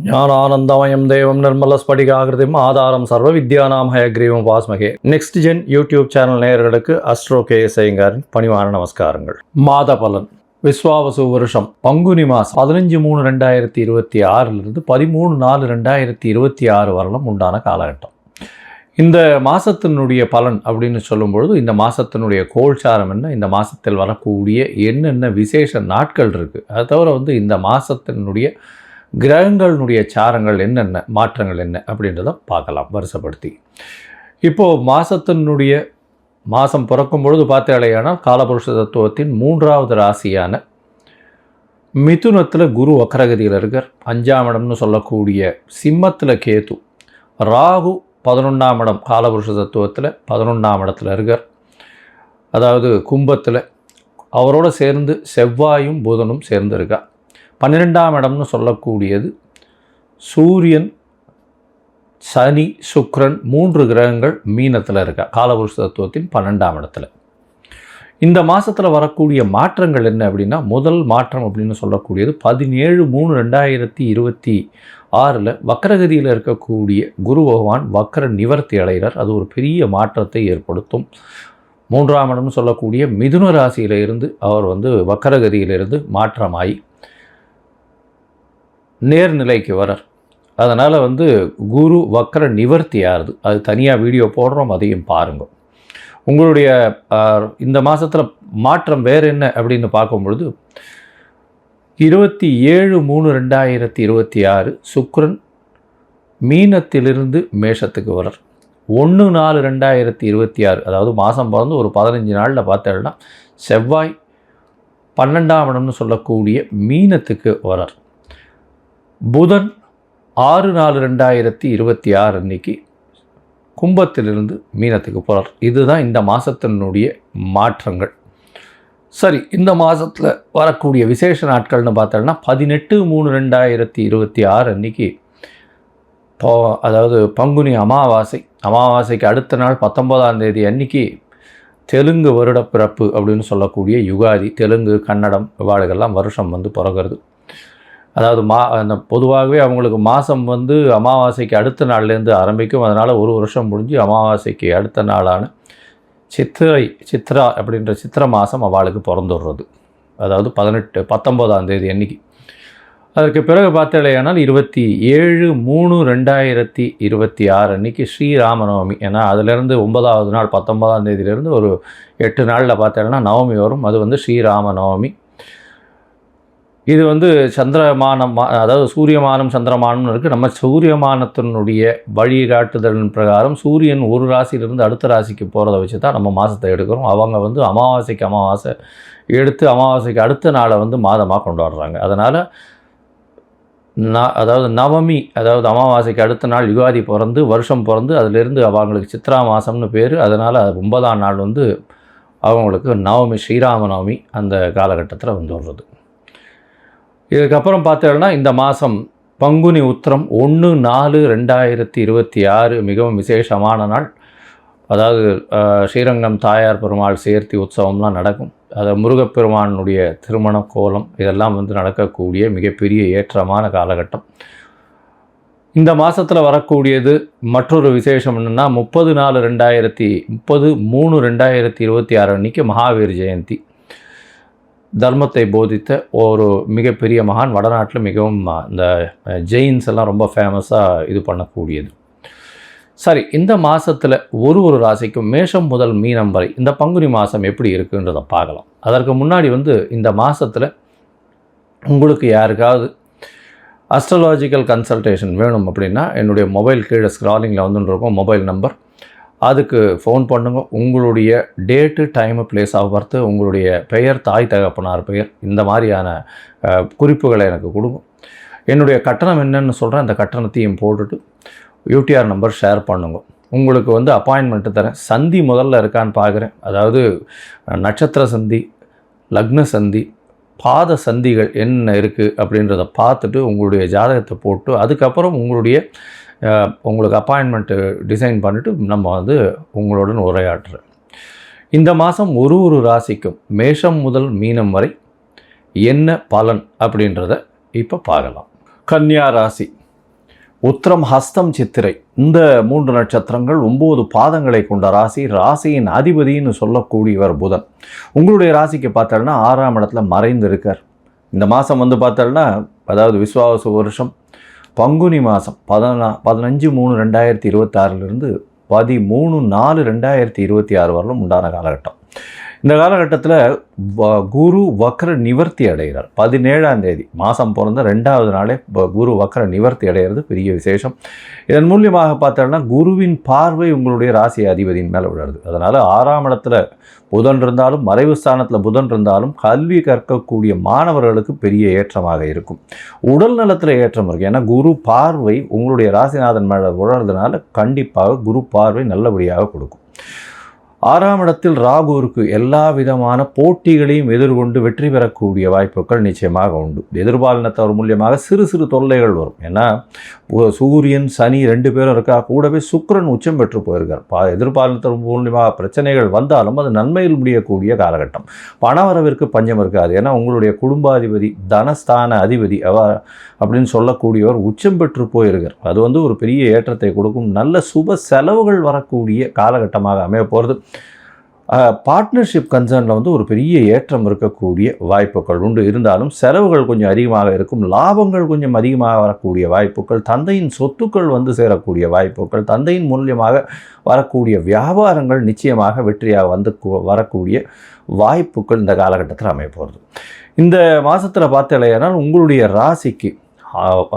ஞானானந்தமயம் தேவம் நிர்மலஸ்படிகாகிருதிம் ஆதாரம் சர்வ வித்யானாம் ஹயக்ரீவம் வாஸ்மகே. நெக்ஸ்ட் ஜென் யூடியூப் சேனல் நேயர்களுக்கு அஸ்ட்ரோ கேஎஸ் ஐயங்காரின் பணிவான நமஸ்காரங்கள். மாத பலன். விஸ்வாவசு வருஷம் பங்குனி மாதம் 15/3/2026 13/4/2026 வரலும் உண்டான காலகட்டம். இந்த மாதத்தினுடைய பலன் அப்படின்னு சொல்லும்பொழுது இந்த மாதத்தினுடைய கோல்சாரம் என்ன, இந்த மாதத்தில் வரக்கூடிய என்னென்ன விசேஷ நாட்கள் இருக்குது, அதை தவிர இந்த மாதத்தினுடைய கிரகங்களுடைய சாரங்கள் என்னென்ன, மாற்றங்கள் என்ன அப்படின்றத பார்க்கலாம் வருஷப்படுத்தி. இப்போது மாதம் பிறக்கும் பொழுது பார்த்தாலேயானால் காலபுருஷ தத்துவத்தின் 3வது ராசியான மிதுனத்தில் குரு வக்ரகதியில் இருக்கார். 5ஆம் இடம்னு சொல்லக்கூடிய சிம்மத்தில் கேது, ராகு 11ஆம் இடம் காலபுருஷ தத்துவத்தில் 11ஆம் இடத்துல இருக்கார். அதாவது கும்பத்தில் அவரோடு சேர்ந்து செவ்வாயும் புதனும் சேர்ந்து இருக்கா. 12ஆம் இடம்னு சொல்லக்கூடியது சூரியன், சனி, சுக்கிரன் 3 கிரகங்கள் மீனத்தில் இருக்கா காலபுருஷ தத்துவத்தின் 12ஆம் இடத்துல. இந்த மாதத்தில் வரக்கூடிய மாற்றங்கள் என்ன அப்படின்னா, முதல் மாற்றம் அப்படின்னு சொல்லக்கூடியது 17/3/2026 வக்ரகதியில் இருக்கக்கூடிய குரு பகவான் வக்ர நிவர்த்தி அடைகிறார். அது ஒரு பெரிய மாற்றத்தை ஏற்படுத்தும். 3ஆம் இடம்னு சொல்லக்கூடிய மிதுன ராசியில் இருந்து அவர் வக்ரகதியிலிருந்து மாற்றமாகி நேர்நிலைக்கு வரார். அதனால் குரு வக்ர நிவர்த்தி ஆகுது. அது தனியாக வீடியோ போடுறோம், அதையும் பாருங்கள். உங்களுடைய இந்த மாதத்தில் மாற்றம் வேறு என்ன அப்படின்னு பார்க்கும்பொழுது 27/3/2026 சுக்கிரன் மீனத்திலிருந்து மேஷத்துக்கு வரார். 1/4/2026 அதாவது மாதம் பிறந்து ஒரு 15 நாளில் பார்த்தேன்னா செவ்வாய் 12ஆம் இடம்னு சொல்லக்கூடிய மீனத்துக்கு வரார். புதன் 6/4/2026 அன்னைக்கு கும்பத்திலிருந்து மீனத்துக்கு போகிறார். இதுதான் இந்த மாதத்தினுடைய மாற்றங்கள். சரி, இந்த மாதத்தில் வரக்கூடிய விசேஷ நாட்கள்னு பார்த்தோம்னா 18/3/2026 அன்னைக்கு அதாவது பங்குனி அமாவாசைக்கு அடுத்த நாள் 19ஆம் தேதி அன்னைக்கு தெலுங்கு வருட பிறப்பு அப்படின்னு சொல்லக்கூடிய யுகாதி. தெலுங்கு, கன்னடம் இவாளுகெல்லாம் வருஷம் பிறகுறது. அதாவது அந்த பொதுவாகவே அவங்களுக்கு மாதம் அமாவாசைக்கு அடுத்த நாள்லேருந்து ஆரம்பிக்கும். அதனால் ஒரு வருஷம் முடிஞ்சு அமாவாசைக்கு அடுத்த நாளான சித்ரா அப்படின்ற சித்திரை மாதம் அவளுக்கு பிறந்துடுறது. அதாவது 19ஆம் தேதி அன்னைக்கு. அதற்கு பிறகு பார்த்தாலேயானால் 27/3/2026 அன்றைக்கி ஸ்ரீராமநவமி. ஏன்னா அதிலேருந்து 9ஆவது நாள் 19ஆம் தேதியிலேருந்து ஒரு 8 நாளில் பார்த்தேன்னா நவமி வரும். அது ஸ்ரீராமநவமி. இது சந்திரமானம், அதாவது சூரியமானம் சந்திரமானம்னு இருக்குது. நம்ம சூரியமானத்தினுடைய வழிகாட்டுதலின் பிரகாரம் சூரியன் ஒரு ராசியிலிருந்து அடுத்த ராசிக்கு போகிறத வச்சு தான் நம்ம மாதத்தை எடுக்கிறோம். அவங்க அமாவாசைக்கு அமாவாசை எடுத்து அமாவாசைக்கு அடுத்த நாளை மாதமாக கொண்டாடுறாங்க. அதனால் அதாவது நவமி, அதாவது அமாவாசைக்கு அடுத்த நாள் யுகாதி பிறந்து வருஷம் பிறந்து அதிலிருந்து அவங்களுக்கு சித்ரா மாதம்னு பேர். அதனால் 9ஆம் நாள் அவங்களுக்கு நவமி, ஸ்ரீராமநவமி அந்த காலகட்டத்தில் வந்துடுறது. இதுக்கப்புறம் பார்த்தோம்னா இந்த மாதம் பங்குனி உத்திரம் 1/4/2026 மிகவும் விசேஷமான நாள். அதாவது ஸ்ரீரங்கம் தாயார் பெருமாள் சேர்த்தி உற்சவம்லாம் நடக்கும். அது முருகப்பெருமானுடைய திருமண கோலம் இதெல்லாம் நடக்கக்கூடிய மிகப்பெரிய ஏற்றமான காலகட்டம். இந்த மாதத்தில் வரக்கூடியது மற்றொரு விசேஷம் என்னென்னா 30/3/2026 அன்றைக்கி மகாவீர் ஜெயந்தி. தர்மத்தை போதித்த ஒரு மிகப்பெரிய மகான். வடநாட்டில் மிகவும் இந்த ஜெயின்ஸ் எல்லாம் ரொம்ப ஃபேமஸாக இது பண்ணக்கூடியது. சரி, இந்த மாதத்தில் ஒரு ராசிக்கும் மேஷம் முதல் மீனம் வரை இந்த பங்குனி மாதம் எப்படி இருக்குன்றதை பார்க்கலாம். அதற்கு முன்னாடி இந்த மாதத்தில் உங்களுக்கு யாருக்காவது அஸ்ட்ராலாஜிக்கல் கன்சல்டேஷன் வேணும் அப்படின்னா என்னுடைய மொபைல் கீழே ஸ்க்ராலிங்கில் இருக்கும் மொபைல் நம்பர், அதுக்கு ஃபோன் பண்ணுங்க. உங்களுடைய date, time, place of birth, உங்களுடைய பெயர், தாய் தகப்பனார் பெயர், இந்த மாதிரியான குறிப்புகளை எனக்கு கொடுங்க. என்னுடைய கட்டணம் என்னன்னு சொல்கிறேன். அந்த கட்டணத்தையும் போட்டுட்டு யூடிஆர் நம்பர் ஷேர் பண்ணுங்க. உங்களுக்கு அப்பாயின்மெண்ட்டு தரேன். சந்தி முதல்ல இருக்கான்னு பார்க்குறேன். அதாவது நட்சத்திர சந்தி, லக்ன சந்தி, பாத சந்திகள் என்ன இருக்குது அப்படின்றத பார்த்துட்டு உங்களுடைய ஜாதகத்தை போட்டு அதுக்கப்புறம் உங்களுக்கு அப்பாயின்மெண்ட்டு டிசைன் பண்ணிவிட்டு நம்ம உங்களுடன் உரையாடுறேன். இந்த மாதம் ஒரு ராசிக்கும் மேஷம் முதல் மீனம் வரை என்ன பலன் அப்படின்றத இப்போ பார்க்கலாம். கன்னியா ராசி உத்திரம், ஹஸ்தம், சித்திரை இந்த 3 நட்சத்திரங்கள் 9 பாதங்களை கொண்ட ராசி. ராசியின் அதிபதினு சொல்லக்கூடியவர் புதன். உங்களுடைய ராசிக்கு பார்த்தோம்னா 6ஆம் இடத்துல மறைந்து இருக்கார். இந்த மாதம் வந்து பார்த்தோம்னா, அதாவது விஸ்வாவசு வருஷம் பங்குனி மாதம் 15/3/2026 13/4/2026 வரலும் உண்டான காலகட்டம். இந்த காலகட்டத்தில் குரு வக்ர நிவர்த்தி அடைகிறார். 17ஆம் தேதி மாதம் பிறந்த 2வது நாளே குரு வக்ர நிவர்த்தி அடைகிறது பெரிய விசேஷம். இதன் மூலியமாக பார்த்தோம்னா குருவின் பார்வை உங்களுடைய ராசி அதிபதியின் மேலே விழுறது. அதனால் 6ஆம் இடத்துல புதன் இருந்தாலும், மறைவு ஸ்தானத்தில் புதன் இருந்தாலும், கல்வி கற்கக்கூடிய மாணவர்களுக்கு பெரிய ஏற்றமாக இருக்கும். உடல் நலத்தில் ஏற்றம் இருக்குது. ஏன்னா குரு பார்வை உங்களுடைய ராசிநாதன் மேலே விழுறதுனால கண்டிப்பாக குரு பார்வை நல்லபடியாக கொடுக்கும். 6ஆம் இடத்தில் ராகு இருக்கு. எல்லா விதமான போட்டிகளையும் எதிர்கொண்டு வெற்றி பெறக்கூடிய வாய்ப்புகள் நிச்சயமாக உண்டு. எதிர்பாலினத்தவர் மூலியமாக சிறு சிறு தொல்லைகள் வரும். ஏன்னா சூரியன் சனி 2 பேரும் இருக்கா, கூடவே சுக்கிரன் உச்சம் பெற்று போயிருக்கார். எதிர்பாலினத்தவர் மூலியமாக பிரச்சனைகள் வந்தாலும் அது நன்மையில் முடியக்கூடிய காலகட்டம். பணவரவிற்கு பஞ்சம் இருக்காது. ஏன்னா உங்களுடைய குடும்பாதிபதி, தனஸ்தான அதிபதி அப்படின்னு சொல்லக்கூடியவர் உச்சம் பெற்று போயிருக்கார். அது வந்து ஒரு பெரிய ஏற்றத்தை கொடுக்கும். நல்ல சுப செலவுகள் வரக்கூடிய காலகட்டமாக அமைய போகிறது. பார்ட்னர்ஷிப் கன்சர்னில் வந்து ஒரு பெரிய ஏற்றம் இருக்கக்கூடிய வாய்ப்புகள் உண்டு. இருந்தாலும் செலவுகள் கொஞ்சம் அதிகமாக இருக்கும். லாபங்கள் கொஞ்சம் அதிகமாக வரக்கூடிய வாய்ப்புகள், தந்தையின் சொத்துக்கள் வந்து சேரக்கூடிய வாய்ப்புகள், தந்தையின் மூலியமாக வரக்கூடிய வியாபாரங்கள் நிச்சயமாக வெற்றியாக வரக்கூடிய வாய்ப்புகள் இந்த காலகட்டத்தில் அமைய போகிறது. இந்த மாதத்தில் பார்த்தலையானால் உங்களுடைய ராசிக்கு,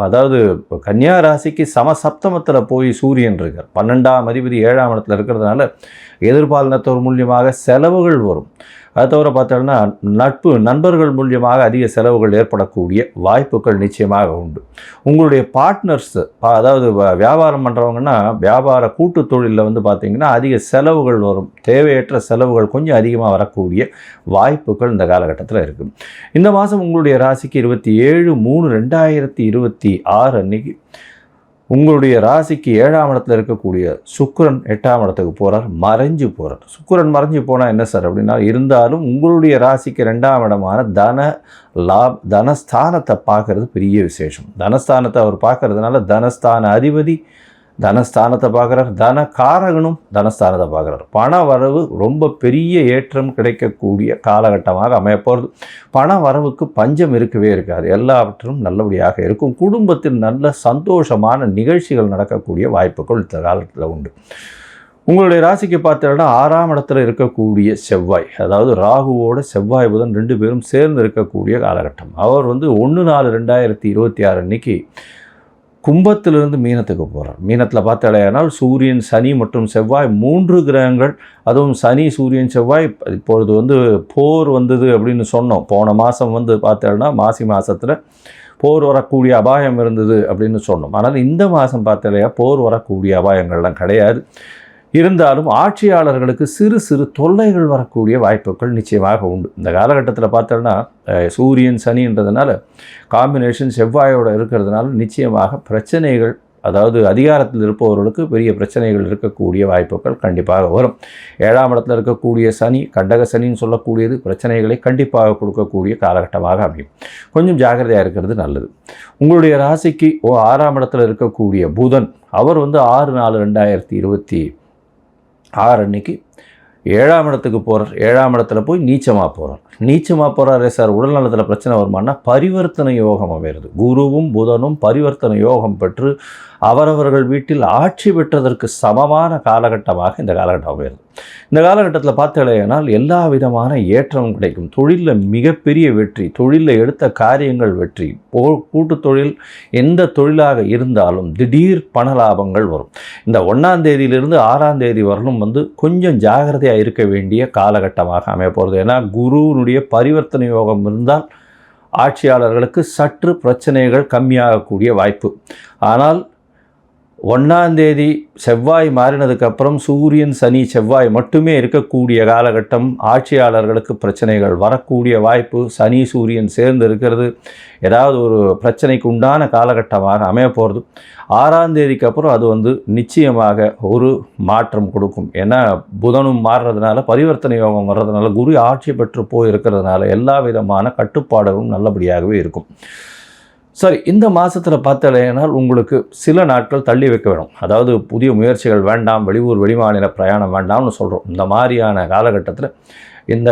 அதாவது கன்னியா ராசிக்கு சமசப்தமத்தில் போய் சூரியன் இருக்கார். 12ஆம் அதிபதி 7ஆம் இடத்துல இருக்கிறதுனால எதிர்பாலினத்தோர் மூலியமாக செலவுகள் வரும். அது தவிர பார்த்தோம்னா நண்பர்கள் மூலியமாக அதிக செலவுகள் ஏற்படக்கூடிய வாய்ப்புகள் நிச்சயமாக உண்டு. உங்களுடைய பார்ட்னர்ஸ், அதாவது வியாபாரம் பண்ணுறவங்கன்னா வியாபார கூட்டு தொழிலில் வந்து பார்த்திங்கன்னா அதிக செலவுகள் வரும். தேவையற்ற செலவுகள் கொஞ்சம் அதிகமாக வரக்கூடிய வாய்ப்புகள் இந்த காலகட்டத்தில் இருக்குது. இந்த மாதம் உங்களுடைய ராசிக்கு 27/3/2026 அன்னைக்கு உங்களுடைய ராசிக்கு 7ஆம் இடத்துல இருக்கக்கூடிய சுக்கிரன் 8ஆம் இடத்துக்கு போகிறார், மறைஞ்சு போகிறார். சுக்கிரன் மறைஞ்சு போனால் என்ன சார் அப்படின்னா, இருந்தாலும் உங்களுடைய ராசிக்கு 2ஆம் இடமான தனஸ்தானத்தை பார்க்கறது பெரிய விசேஷம். தனஸ்தானத்தை அவர் பார்க்கறதுனால தனஸ்தான அதிபதி தனஸ்தானத்தை பார்க்குறார், தன காரகனும் தனஸ்தானத்தை பார்க்குறார். பண வரவு ரொம்ப பெரிய ஏற்றம் கிடைக்கக்கூடிய காலகட்டமாக அமையப்போகிறது. பண வரவுக்கு பஞ்சம் இருக்கவே இருக்காது. எல்லாவற்றும் நல்லபடியாக இருக்கும். குடும்பத்தில் நல்ல சந்தோஷமான நிகழ்ச்சிகள் நடக்கக்கூடிய வாய்ப்புகள் இந்த காலத்தில் உண்டு. உங்களுடைய ராசிக்கு பார்த்தோம்னா 6ஆம் இடத்துல இருக்கக்கூடிய செவ்வாய், அதாவது ராகுவோட செவ்வாய் புதன் 2 பேரும் சேர்ந்து இருக்கக்கூடிய காலகட்டம். அவர் வந்து 1/4/2026 அன்னைக்கு கும்பத்திலிருந்து மீனத்துக்கு போகிறார். மீனத்தில் பார்த்தாலேயானால் சூரியன், சனி மற்றும் செவ்வாய் 3 கிரகங்கள், அதுவும் சனி, சூரியன், செவ்வாய். இப்பொழுது வந்து போர் வந்தது அப்படின்னு சொன்னோம். போன மாதம் வந்து பார்த்தோம்னா மாசி மாதத்தில் போர் வரக்கூடிய அபாயம் இருந்தது அப்படின்னு சொன்னோம். ஆனால் இந்த மாதம் பார்த்தாலேயா போர் வரக்கூடிய அபாயங்கள்லாம் கிடையாது. இருந்தாலும் ஆட்சியாளர்களுக்கு சிறு சிறு தொல்லைகள் வரக்கூடிய வாய்ப்புகள் நிச்சயமாக உண்டு. இந்த காலகட்டத்தில் பார்த்தோம்னா சூரியன் சனின்றதுனால காம்பினேஷன் செவ்வாயோடு இருக்கிறதுனால நிச்சயமாக பிரச்சனைகள், அதாவது அதிகாரத்தில் இருப்பவர்களுக்கு பெரிய பிரச்சனைகள் இருக்கக்கூடிய வாய்ப்புகள் கண்டிப்பாக வரும். 7ஆம் இடத்துல இருக்கக்கூடிய சனி, கண்டக சனின்னு சொல்லக்கூடியது பிரச்சனைகளை கண்டிப்பாக கொடுக்கக்கூடிய காலகட்டமாக அமையும். கொஞ்சம் ஜாக்கிரதையாக இருக்கிறது நல்லது. உங்களுடைய ராசிக்கு 6ஆம் இடத்துல இருக்கக்கூடிய புதன், அவர் வந்து 6/4/2026 அன்னைக்கு 7ஆம் இடத்துக்கு போகிறார். 7ஆம் இடத்துல போய் நீச்சமாக போகிறாரே சார், உடல்நலத்தில் பிரச்சனை வருமானா பரிவர்த்தனை யோகம் அமைகிறது. குருவும் புதனும் பரிவர்த்தனை யோகம் பெற்று அவரவர்கள் வீட்டில் ஆட்சி பெற்றதற்கு சமமான காலகட்டமாக இந்த காலகட்டம் அமைகிறது. இந்த காலகட்டத்தில் பார்த்தீங்கன்னா எல்லா விதமான ஏற்றமும் கிடைக்கும். தொழிலில் மிகப்பெரிய வெற்றி, தொழிலில் எடுத்த காரியங்கள் வெற்றி. கூட்டு தொழில் எந்த தொழிலாக இருந்தாலும் திடீர் பண லாபங்கள் வரும். இந்த 1ஆம் தேதியிலிருந்து 6ஆம் தேதி வரலும் வந்து கொஞ்சம் ஜாகிரதையாக இருக்க வேண்டிய காலகட்டமாக அமைய போகிறது. ஏன்னா குருவினுடைய பரிவர்த்தனை யோகம் இருந்தால் ஆட்சியாளர்களுக்கு சற்று பிரச்சனைகள் கம்மியாகக்கூடிய வாய்ப்பு. ஆனால் 1ஆம் தேதி செவ்வாய் மாறினதுக்கப்புறம் சூரியன், சனி, செவ்வாய் மட்டுமே இருக்கக்கூடிய காலகட்டம். ஆட்சியாளர்களுக்கு பிரச்சனைகள் வரக்கூடிய வாய்ப்பு. சனி சூரியன் சேர்ந்து இருக்கிறது ஏதாவது ஒரு பிரச்சனைக்கு உண்டான காலகட்டமாக அமைய போகிறது. 6ஆம் தேதிக்கு அப்புறம் அது வந்து நிச்சயமாக ஒரு மாற்றம் கொடுக்கும். ஏன்னா புதனும் மாறுறதுனால, பரிவர்த்தனை யோகம் வர்றதுனால, குரு ஆட்சி பெற்று போயிருக்கிறதுனால எல்லா விதமான கட்டுப்பாடுகளும் நல்லபடியாகவே இருக்கும். சரி, இந்த மாதத்தில் பார்த்தலையானால் உங்களுக்கு சில நாட்கள் தள்ளி வைக்க வேணும். அதாவது புதிய முயற்சிகள் வேண்டாம், வெளியூர் வெளிமாநில பிரயாணம் வேண்டாம்னு சொல்கிறோம். இந்த மாதிரியான காலகட்டத்தில் இந்த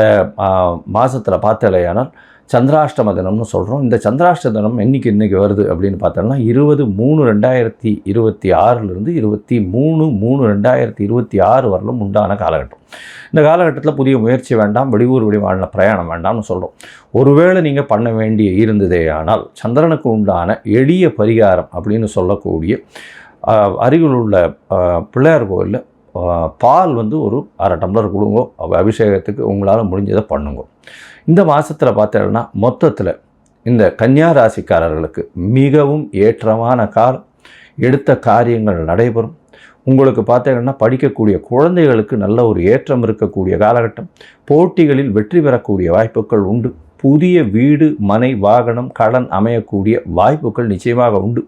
மாதத்தில் பார்த்தலையானால் சந்திராஷ்டம தினம்னு சொல்கிறோம். இந்த சந்திராஷ்டம தினம் இன்றைக்கி வருது அப்படின்னு பார்த்தோம்னா 20/3/2026 23/3/2026 வரலும் உண்டான காலகட்டம். இந்த காலகட்டத்தில் புதிய முயற்சி வேண்டாம், வெளியூர் வெளிமாநில பிரயாணம் வேண்டாம்னு சொல்கிறோம். ஒருவேளை நீங்கள் பண்ண வேண்டிய இருந்ததே ஆனால் சந்திரனுக்கு உண்டான எளிய பரிகாரம் அப்படின்னு சொல்லக்கூடிய அருகில் உள்ள பிள்ளையார் கோயிலில் பால் ஒரு அரை டம்ளர் கொடுங்க, அபிஷேகத்துக்கு உங்களால் முடிஞ்சதை பண்ணுங்க. இந்த மாதத்தில் பார்த்தீங்கன்னா மொத்தத்தில் இந்த கன்னியா ராசிக்காரர்களுக்கு மிகவும் ஏற்றமான காலம். எடுத்த காரியங்கள் நடைபெறும். உங்களுக்கு பார்த்தீங்கன்னா படிக்கக்கூடிய குழந்தைகளுக்கு நல்ல ஒரு ஏற்றம் இருக்கக்கூடிய காலகட்டம். போட்டிகளில் வெற்றி பெறக்கூடிய வாய்ப்புகள் உண்டு. புதிய வீடு, மனை, வாகனம், கடன் அமையக்கூடிய வாய்ப்புகள் நிச்சயமாக உண்டு.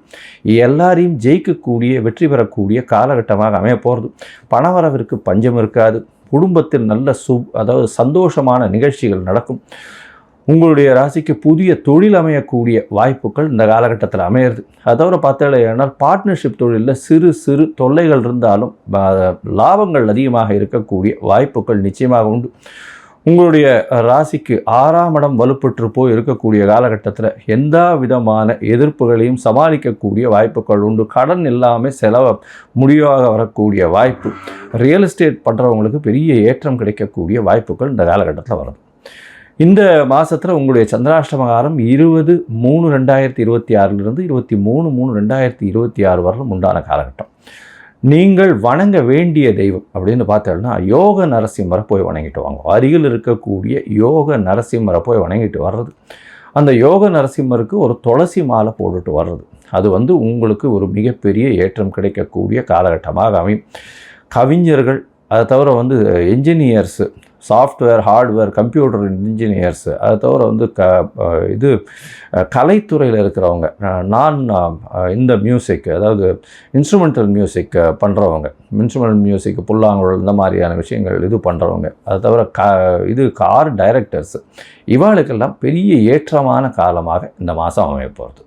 எல்லாரையும் ஜெயிக்கக்கூடிய, வெற்றி பெறக்கூடிய காலகட்டமாக அமைய போகிறது. பணவரவிற்கு பஞ்சம் இருக்காது. குடும்பத்தில் நல்ல அதாவது சந்தோஷமான நிகழ்ச்சிகள் நடக்கும். உங்களுடைய ராசிக்கு புதிய தொழில் அமையக்கூடிய வாய்ப்புகள் இந்த காலகட்டத்தில் அமையிறது. அதோட பார்த்தீங்கன்னா பார்ட்னர்ஷிப் தொழிலில் சிறு சிறு தொல்லைகள் இருந்தாலும் லாபங்கள் அதிகமாக இருக்கக்கூடிய வாய்ப்புகள் நிச்சயமாக உண்டு. உங்களுடைய ராசிக்கு 6ஆம் இடம் வலுப்பெற்று போய் இருக்கக்கூடிய காலகட்டத்தில் எந்த விதமான எதிர்ப்புகளையும் சமாளிக்கக்கூடிய வாய்ப்புகள் உண்டு. கடன் இல்லாமல் செலவு முடிவாக வரக்கூடிய வாய்ப்பு. ரியல் எஸ்டேட் பண்ணுறவங்களுக்கு பெரிய ஏற்றம் கிடைக்கக்கூடிய வாய்ப்புகள் இந்த காலகட்டத்தில் வருது. இந்த மாதத்தில் உங்களுடைய சந்திராஷ்டம காலம் 20/3/2026 23/3/2026 வரலும் உண்டான காலகட்டம். நீங்கள் வணங்க வேண்டிய தெய்வம் அப்படின்னு பார்த்தோம்னா யோக நரசிம்மரை போய் வணங்கிட்டு வாங்க. அருகில் இருக்கக்கூடிய யோக நரசிம்மரை போய் வணங்கிட்டு வர்றது, அந்த யோக நரசிம்மருக்கு ஒரு துளசி மாலை போட்டுட்டு வர்றது, அது உங்களுக்கு ஒரு மிகப்பெரிய ஏற்றம் கிடைக்கக்கூடிய காலகட்டமாக அமையும். கவிஞர்கள், அதை தவிர என்ஜினியர்ஸு, சாஃப்ட்வேர், ஹார்ட்வேர், கம்ப்யூட்டர் இன்ஜினியர்ஸு, அதை தவிர கலைத்துறையில் இருக்கிறவங்க, இந்த மியூசிக், அதாவது இன்ஸ்ட்ருமெண்டல் மியூசிக் பண்ணுறவங்க, இன்ஸ்ட்ருமெண்டல் மியூசிக், புல்லாங்குழல், இந்த மாதிரியான விஷயங்கள் இது பண்ணுறவங்க, அதை தவிர கார் டைரக்டர்ஸு, இவாளுக்கெல்லாம் பெரிய ஏற்றமான காலமாக இந்த மாதம் அமைய போகிறது.